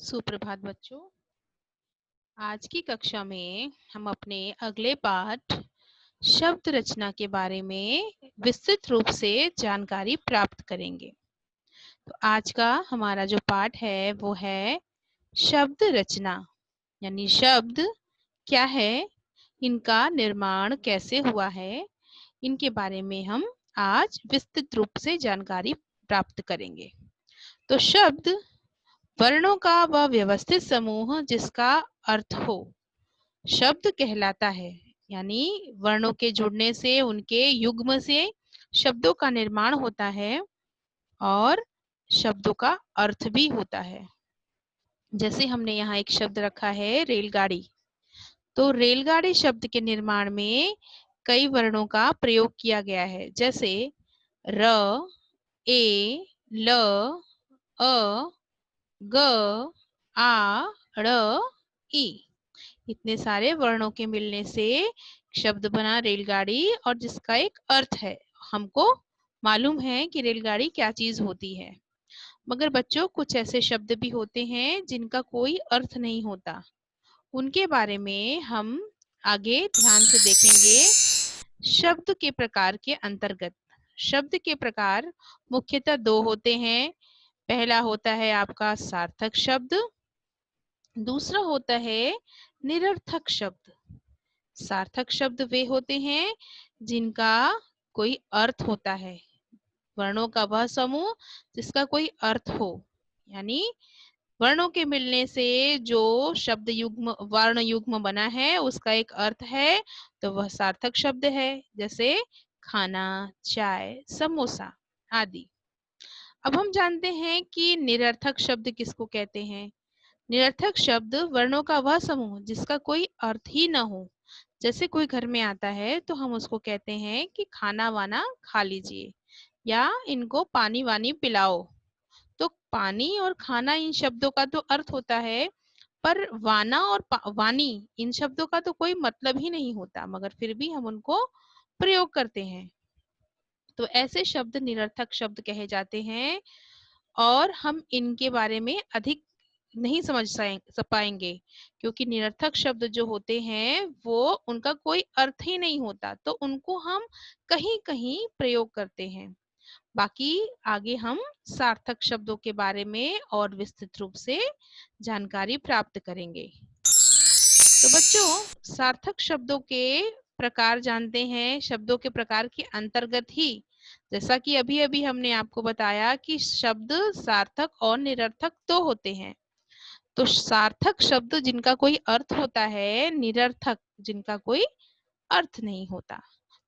सुप्रभात बच्चों। आज की कक्षा में हम अपने अगले पाठ शब्द रचना के बारे में विस्तृत रूप से जानकारी प्राप्त करेंगे। तो आज का हमारा जो पाठ है वो है शब्द रचना, यानी शब्द क्या है, इनका निर्माण कैसे हुआ है, इनके बारे में हम आज विस्तृत रूप से जानकारी प्राप्त करेंगे। तो शब्द वर्णों का वह व्यवस्थित समूह जिसका अर्थ हो शब्द कहलाता है। यानी वर्णों के जुड़ने से, उनके युग्म से शब्दों का निर्माण होता है और शब्दों का अर्थ भी होता है। जैसे हमने यहाँ एक शब्द रखा है रेलगाड़ी, तो रेलगाड़ी शब्द के निर्माण में कई वर्णों का प्रयोग किया गया है, जैसे र, ए, ल, अ, ग, आ, ड़, ई। इतने सारे वर्णों के मिलने से शब्द बना रेलगाड़ी, और जिसका एक अर्थ है। हमको मालूम है कि रेलगाड़ी क्या चीज होती है। मगर बच्चों, कुछ ऐसे शब्द भी होते हैं जिनका कोई अर्थ नहीं होता। उनके बारे में हम आगे ध्यान से देखेंगे। शब्द के प्रकार के अंतर्गत शब्द के प्रकार मुख्यतः दो होते हैं। पहला होता है आपका सार्थक शब्द, दूसरा होता है निरर्थक शब्द। सार्थक शब्द वे होते हैं जिनका कोई अर्थ होता है, वर्णों का वह समूह जिसका कोई अर्थ हो। यानी वर्णों के मिलने से जो शब्द युग्म, वर्ण युग्म बना है उसका एक अर्थ है, तो वह सार्थक शब्द है। जैसे खाना, चाय, समोसा आदि। अब हम जानते हैं कि निरर्थक शब्द किसको कहते हैं। निरर्थक शब्द वर्णों का वह समूह जिसका कोई अर्थ ही न हो। जैसे कोई घर में आता है तो हम उसको कहते हैं कि खाना वाना खा लीजिए, या इनको पानी वानी पिलाओ। तो पानी और खाना इन शब्दों का तो अर्थ होता है, पर वाना और वानी इन शब्दों का तो कोई मतलब ही नहीं होता, मगर फिर भी हम उनको प्रयोग करते हैं। तो ऐसे शब्द निरर्थक शब्द कहे जाते हैं, और हम इनके बारे में अधिक नहीं समझ पाएंगे, क्योंकि निरर्थक शब्द जो होते हैं वो उनका कोई अर्थ ही नहीं होता, तो उनको हम कहीं कहीं प्रयोग करते हैं। बाकी आगे हम सार्थक शब्दों के बारे में और विस्तृत रूप से जानकारी प्राप्त करेंगे। तो बच्चों, सार्थक शब्दों के प्रकार जानते हैं। शब्दों के प्रकार के अंतर्गत ही, जैसा कि अभी अभी हमने आपको बताया कि शब्द सार्थक और निरर्थक तो होते हैं। तो सार्थक शब्द जिनका कोई अर्थ होता है, निरर्थक जिनका कोई अर्थ नहीं होता।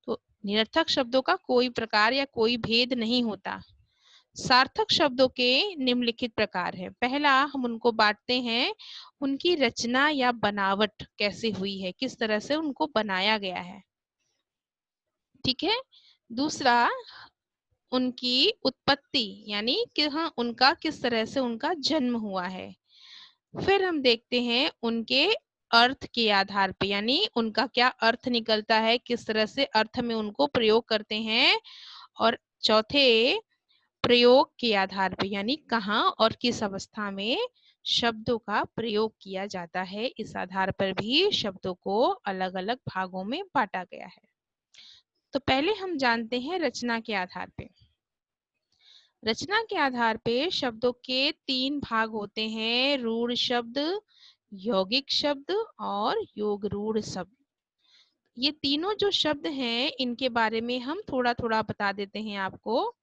तो निरर्थक शब्दों का कोई प्रकार या कोई भेद नहीं होता। सार्थक शब्दों के निम्नलिखित प्रकार है। पहला, हम उनको बांटते हैं उनकी रचना या बनावट कैसे हुई है, किस तरह से उनको बनाया गया है। ठीक है। दूसरा, उनकी उत्पत्ति, यानी कि हाँ, उनका किस तरह से उनका जन्म हुआ है। फिर हम देखते हैं उनके अर्थ के आधार पे, यानी उनका क्या अर्थ निकलता है, किस तरह से अर्थ में उनको प्रयोग करते हैं। और चौथे, प्रयोग के आधार पे, यानी कहाँ और किस अवस्था में शब्दों का प्रयोग किया जाता है, इस आधार पर भी शब्दों को अलग अलग भागों में बांटा गया है। तो पहले हम जानते हैं रचना के आधार पे। रचना के आधार पे शब्दों के तीन भाग होते हैं: रूढ़ शब्द, यौगिक शब्द और योग रूढ़ शब्द। ये तीनों जो शब्द हैं इनके बारे में हम थोड़ा थोड़ा बता देते हैं आपको।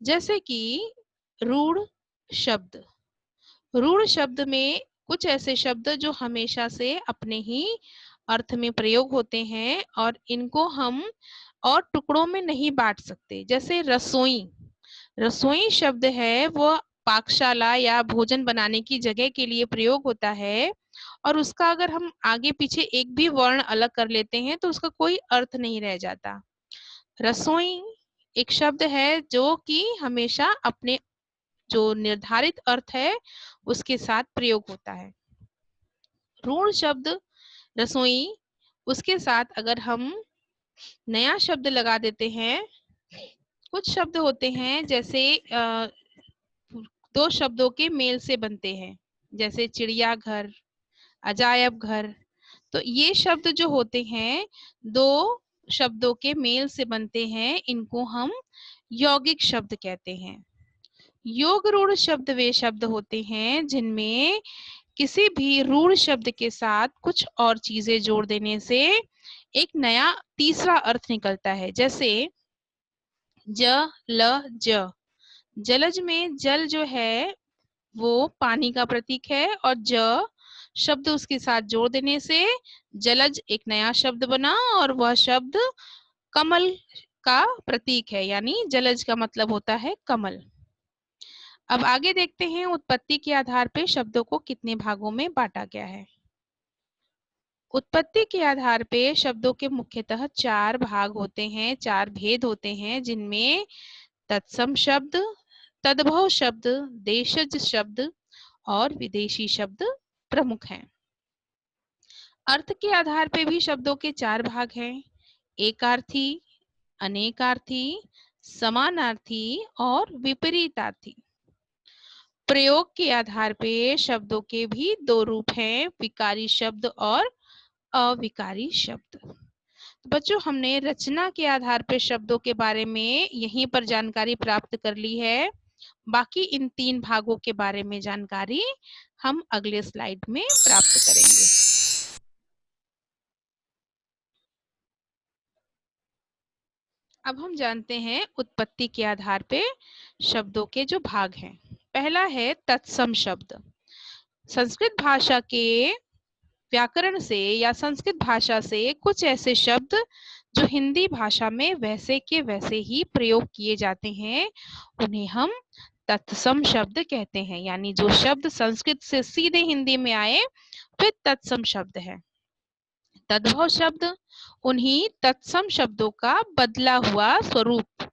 जैसे कि रूढ़ शब्द, रूढ़ शब्द में कुछ ऐसे शब्द जो हमेशा से अपने ही अर्थ में प्रयोग होते हैं, और इनको हम और टुकड़ों में नहीं बांट सकते। जैसे रसोई, रसोई शब्द है वो पाकशाला या भोजन बनाने की जगह के लिए प्रयोग होता है, और उसका अगर हम आगे पीछे एक भी वर्ण अलग कर लेते हैं तो उसका कोई अर्थ नहीं रह जाता। रसोई एक शब्द है जो कि हमेशा अपने जो निर्धारित अर्थ है उसके साथ प्रयोग होता है। रूढ़ शब्द रसोई, उसके साथ अगर हम नया शब्द लगा देते हैं, कुछ शब्द होते हैं जैसे दो शब्दों के मेल से बनते हैं। जैसे चिड़ियाघर, अजायब घर। तो ये शब्द जो होते हैं, दो शब्दों के मेल से बनते हैं, इनको हम यौगिक शब्द कहते हैं। योग रूढ़ शब्द वे शब्द होते हैं जिनमें किसी भी रूढ़ शब्द के साथ कुछ और चीजें जोड़ देने से एक नया तीसरा अर्थ निकलता है। जैसे ज ल ज, जलज में जल जो है वो पानी का प्रतीक है, और ज शब्द उसके साथ जोड़ देने से जलज एक नया शब्द बना, और वह शब्द कमल का प्रतीक है, यानी जलज का मतलब होता है कमल। अब आगे देखते हैं उत्पत्ति के आधार पर शब्दों को कितने भागों में बांटा गया है। उत्पत्ति के आधार पे शब्दों के मुख्यतः चार भाग होते हैं, चार भेद होते हैं, जिनमें तत्सम शब्द, तद्भव शब्द, देशज शब्द और विदेशी शब्द प्रमुख हैं। अर्थ के आधार पे भी शब्दों के चार भाग हैं, एकार्थी, अनेकार्थी, समानार्थी और विपरीतार्थी। प्रयोग के आधार पे शब्दों के भी दो रूप हैं, विकारी शब्द और अविकारी शब्द। तो बच्चों, हमने रचना के आधार पर शब्दों के बारे में यहीं पर जानकारी प्राप्त कर ली है। बाकी इन तीन भागों के बारे में जानकारी हम अगले स्लाइड में प्राप्त करेंगे। अब हम जानते हैं उत्पत्ति के आधार पे शब्दों के जो भाग हैं। पहला है तत्सम शब्द। संस्कृत भाषा के व्याकरण से या संस्कृत भाषा से कुछ ऐसे शब्द जो हिंदी भाषा में वैसे के वैसे ही प्रयोग किए जाते हैं, उन्हें हम तत्सम शब्द कहते हैं। यानी जो शब्द संस्कृत से सीधे हिंदी में आए वे तत्सम शब्द है। तद्भव शब्द उन्हीं तत्सम शब्दों का बदला हुआ स्वरूप,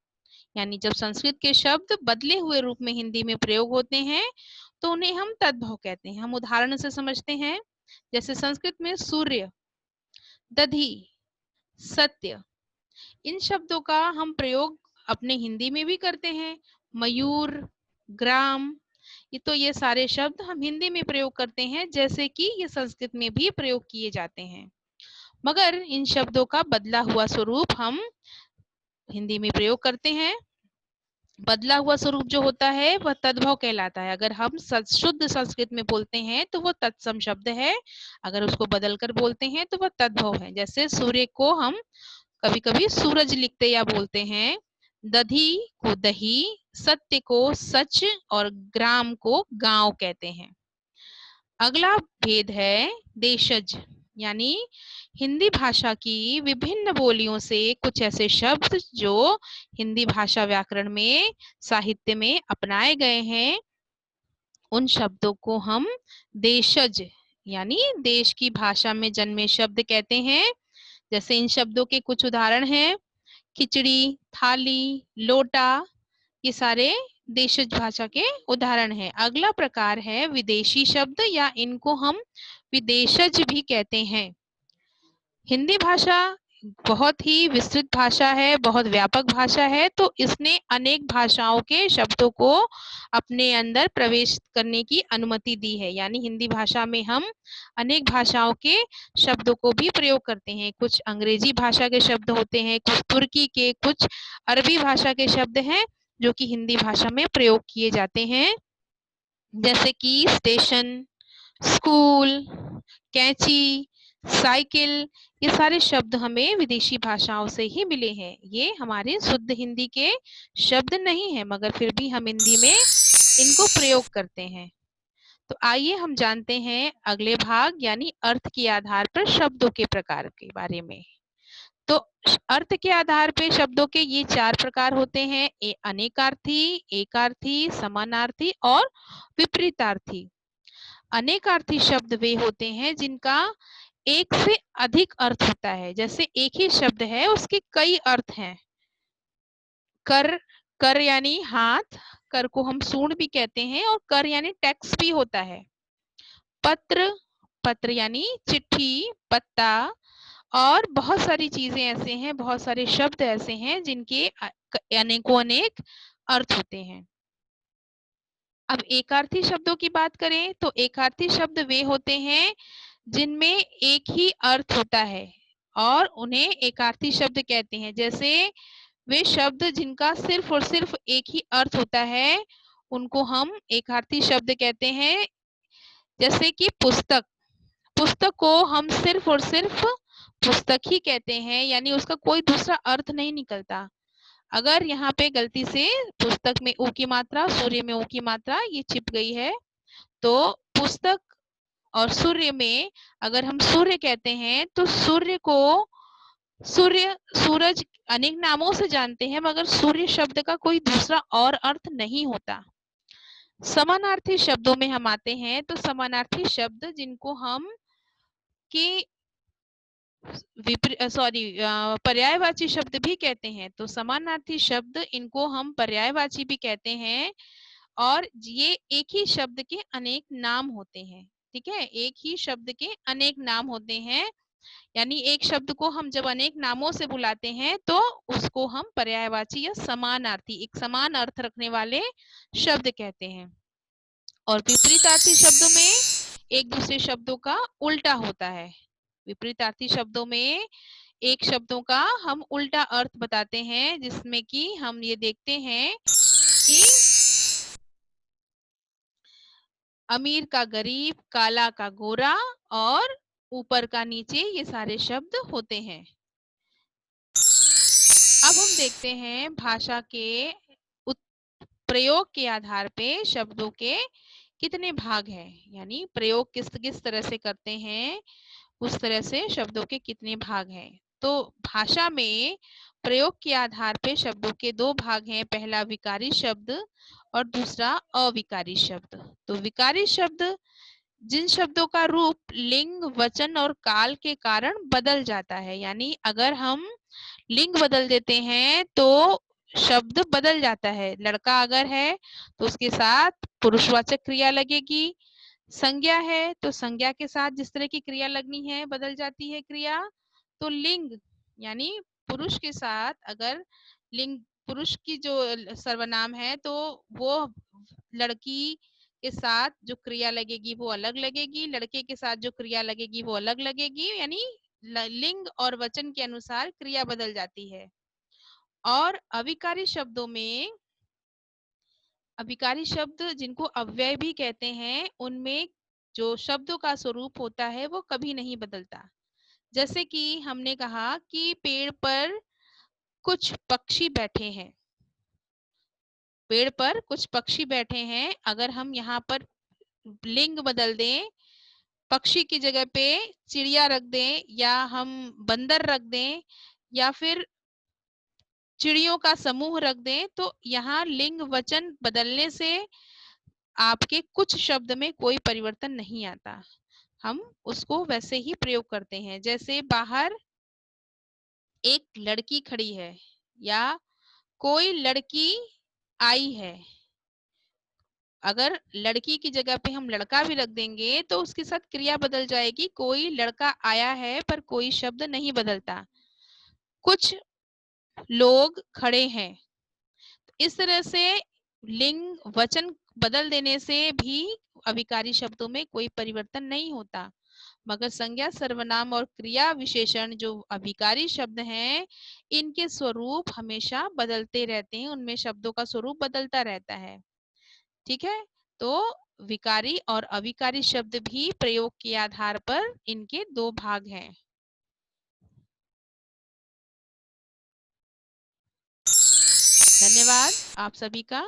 यानी जब संस्कृत के शब्द बदले हुए रूप में हिंदी में प्रयोग होते हैं तो उन्हें हम तद्भव कहते हैं। हम उदाहरण से समझते हैं, जैसे संस्कृत में सूर्य, दधी, सत्य, इन शब्दों का हम प्रयोग अपने हिंदी में भी करते हैं। मयूर, ग्राम, ये सारे शब्द हम हिंदी में प्रयोग करते हैं, जैसे कि ये संस्कृत में भी प्रयोग किए जाते हैं। मगर इन शब्दों का बदला हुआ स्वरूप हम हिंदी में प्रयोग करते हैं। बदला हुआ स्वरूप जो होता है वह तद्भव कहलाता है। अगर हम शुद्ध संस्कृत में बोलते हैं तो वह तत्सम शब्द है, अगर उसको बदल कर बोलते हैं तो वह तद्भव है। जैसे सूर्य को हम कभी कभी सूरज लिखते या बोलते हैं, दधी को दही, सत्य को सच और ग्राम को गांव कहते हैं। अगला भेद है देशज, यानी हिंदी भाषा की विभिन्न बोलियों से कुछ ऐसे शब्द जो हिंदी भाषा व्याकरण में, साहित्य में अपनाए गए हैं, उन शब्दों को हम देशज यानी देश की भाषा में जन्मे शब्द कहते हैं। जैसे इन शब्दों के कुछ उदाहरण हैं, खिचड़ी, थाली, लोटा, ये सारे देशज भाषा के उदाहरण हैं। अगला प्रकार है विदेशी शब्द, या इनको हम विदेशज भी कहते हैं। हिंदी भाषा बहुत ही विस्तृत भाषा है, बहुत व्यापक भाषा है, तो इसने अनेक भाषाओं के शब्दों को अपने अंदर प्रवेश करने की अनुमति दी है। यानी हिंदी भाषा में हम अनेक भाषाओं के शब्दों को भी प्रयोग करते हैं। कुछ अंग्रेजी भाषा के शब्द होते हैं, कुछ तुर्की के, कुछ अरबी भाषा के शब्द हैं जो कि हिंदी भाषा में प्रयोग किए जाते हैं। जैसे कि स्टेशन, स्कूल, कैंची, साइकिल, ये सारे शब्द हमें विदेशी भाषाओं से ही मिले हैं। ये हमारे शुद्ध हिंदी के शब्द नहीं है, मगर फिर भी हम हिंदी में इनको प्रयोग करते हैं। तो आइए हम जानते हैं अगले भाग, यानी अर्थ के आधार पर शब्दों के प्रकार के बारे में। तो अर्थ के आधार पे शब्दों के ये चार प्रकार होते हैं, अनेकार्थी, एकार्थी, समानार्थी और विपरीतार्थी। अनेकार्थी शब्द वे होते हैं जिनका एक से अधिक अर्थ होता है। जैसे एक ही शब्द है, उसके कई अर्थ हैं। कर, कर यानी हाथ, कर को हम सूंड भी कहते हैं, और कर यानी टैक्स भी होता है। पत्र, पत्र यानी चिट्ठी, पत्ता, और बहुत सारी चीजें ऐसे हैं, बहुत सारे शब्द ऐसे हैं जिनके अनेकों अनेक अर्थ होते हैं। अब एकार्थी शब्दों की बात करें तो एकार्थी शब्द वे होते हैं जिनमें एक ही अर्थ होता है और उन्हें एकार्थी शब्द कहते हैं। जैसे वे शब्द जिनका सिर्फ और सिर्फ एक ही अर्थ होता है उनको हम एकार्थी शब्द कहते हैं। जैसे कि पुस्तक, पुस्तक को हम सिर्फ और सिर्फ पुस्तक ही कहते हैं, यानी उसका कोई दूसरा अर्थ नहीं निकलता। अगर यहाँ पे गलती से पुस्तक में ऊ की मात्रा, सूर्य में ऊ की मात्रा ये छिप गई है, तो पुस्तक और सूर्य में अगर हम सूर्य कहते हैं तो सूर्य को सूर्य, सूरज अनेक नामों से जानते हैं मगर सूर्य शब्द का कोई दूसरा और अर्थ नहीं होता। समानार्थी शब्दों में हम आते हैं तो समानार्थी शब्द जिनको हम कि पर्यायवाची शब्द भी कहते हैं। तो समानार्थी शब्द इनको हम पर्यायवाची भी कहते हैं और ये एक ही शब्द के अनेक नाम होते हैं। ठीक है, एक ही शब्द के अनेक नाम होते हैं, यानी एक शब्द को हम जब अनेक नामों से बुलाते हैं तो उसको हम पर्यायवाची या समानार्थी, एक समान अर्थ रखने वाले शब्द कहते हैं। और विपरीतार्थी शब्दों में एक दूसरे शब्दों का उल्टा होता है। विपरीतार्थी शब्दों में एक शब्दों का हम उल्टा अर्थ बताते हैं, जिसमें कि हम ये देखते हैं कि अमीर का गरीब, काला का गोरा और ऊपर का नीचे, ये सारे शब्द होते हैं। अब हम देखते हैं भाषा के प्रयोग के आधार पे शब्दों के कितने भाग हैं, यानी प्रयोग किस किस तरह से करते हैं उस तरह से शब्दों के कितने भाग हैं। तो भाषा में प्रयोग के आधार पे शब्दों के दो भाग हैं, पहला विकारी शब्द और दूसरा अविकारी शब्द। तो विकारी शब्द जिन शब्दों का रूप लिंग, वचन और काल के कारण बदल जाता है, यानी अगर हम लिंग बदल देते हैं तो शब्द बदल जाता है। लड़का अगर है तो उसके साथ पुरुषवाचक क्रिया लगेगी, संज्ञा है तो संज्ञा के साथ जिस तरह की क्रिया लगनी है बदल जाती है क्रिया। तो लिंग यानी पुरुष के साथ अगर लिंग, पुरुष की जो सर्वनाम है तो वो लड़की के साथ जो क्रिया लगेगी वो अलग लगेगी, लड़के के साथ जो क्रिया लगेगी वो अलग लगेगी, यानी लिंग और वचन के अनुसार क्रिया बदल जाती है। और अविकारी शब्दों में, अविकारी शब्द जिनको अव्यय भी कहते हैं, उनमें जो शब्दों का स्वरूप होता है वो कभी नहीं बदलता। जैसे कि हमने कहा कि पेड़ पर कुछ पक्षी बैठे हैं, पेड़ पर कुछ पक्षी बैठे हैं, अगर हम यहाँ पर लिंग बदल दें, पक्षी की जगह पे चिड़िया रख दें या हम बंदर रख दें या फिर चिड़ियों का समूह रख दें, तो यहाँ लिंग वचन बदलने से आपके कुछ शब्द में कोई परिवर्तन नहीं आता, हम उसको वैसे ही प्रयोग करते हैं। जैसे बाहर एक लड़की खड़ी है या कोई लड़की आई है, अगर लड़की की जगह पे हम लड़का भी रख देंगे तो उसके साथ क्रिया बदल जाएगी, कोई लड़का आया है पर कोई शब्द नहीं बदलता। कुछ लोग खड़े हैं, इस तरह से लिंग वचन बदल देने से भी अविकारी शब्दों में कोई परिवर्तन नहीं होता, मगर संज्ञा, सर्वनाम और क्रिया विशेषण जो अविकारी शब्द हैं, इनके स्वरूप हमेशा बदलते रहते हैं, उनमें शब्दों का स्वरूप बदलता रहता है। ठीक है, तो विकारी और अविकारी शब्द भी प्रयोग के आधार पर इनके दो भाग हैं। धन्यवाद आप सभी का।